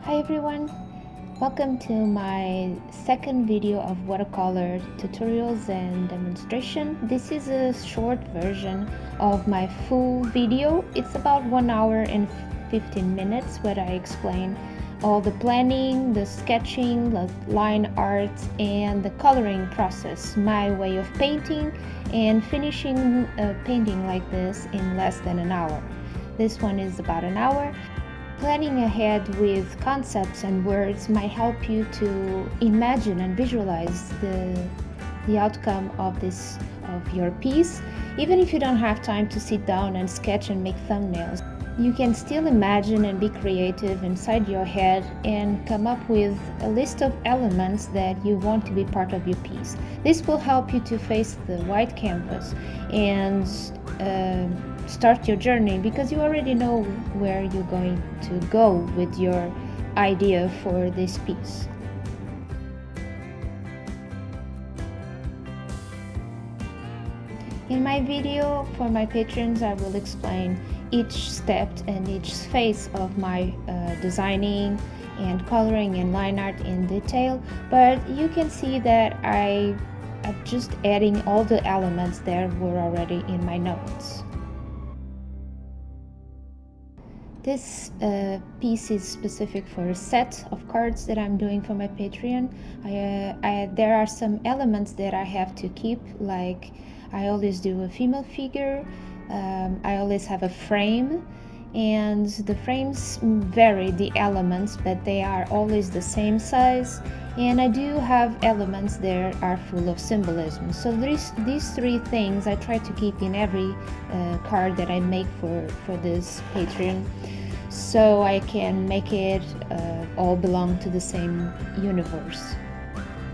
Hi everyone, welcome to my second video of watercolor tutorials and demonstration. This is a short version of my full video. It's about 1 hour and 15 minutes where I explain all the planning, the sketching, the line art, and the coloring process, my way of painting, and finishing a painting like this in less than an hour. This one is about an hour. Planning ahead with concepts and words might help you to imagine and visualize the outcome of your piece. Even if you don't have time to sit down and sketch and make thumbnails, you can still imagine and be creative inside your head and come up with a list of elements that you want to be part of your piece. This will help you to face the white canvas and start your journey, because you already know where you're going to go with your idea for this piece. In my video for my patrons, I will explain each step and each phase of my designing and coloring and line art in detail, but you can see that I'm just adding all the elements that were already in my notes. This piece is specific for a set of cards that I'm doing for my Patreon. There are some elements that I have to keep, like I always do a female figure, I always have a frame, and the frames vary the elements, but they are always the same size. And I do have elements that are full of symbolism. So these three things I try to keep in every card that I make for this Patreon, so I can make it all belong to the same universe.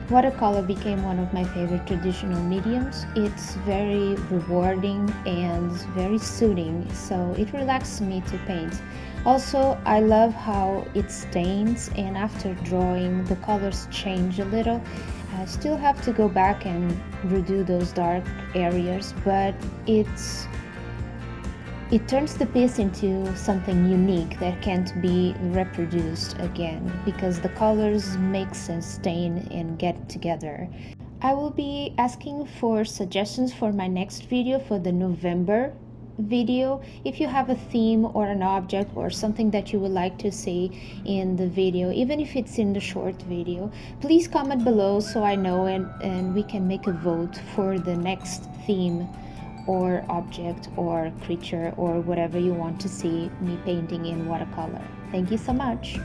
Watercolor became one of my favorite traditional mediums. It's very rewarding and very soothing, so it relaxes me to paint. Also, I love how it stains, and after drawing the colors change a little. I still have to go back and redo those dark areas, but it turns the piece into something unique that can't be reproduced again, because the colors mix and stain and get together. I will be asking for suggestions for my next video, for the November video. If you have a theme or an object or something that you would like to see in the video, even if it's in the short video, please comment below so I know, and we can make a vote for the next theme or object or creature or whatever you want to see me painting in watercolor. Thank you so much.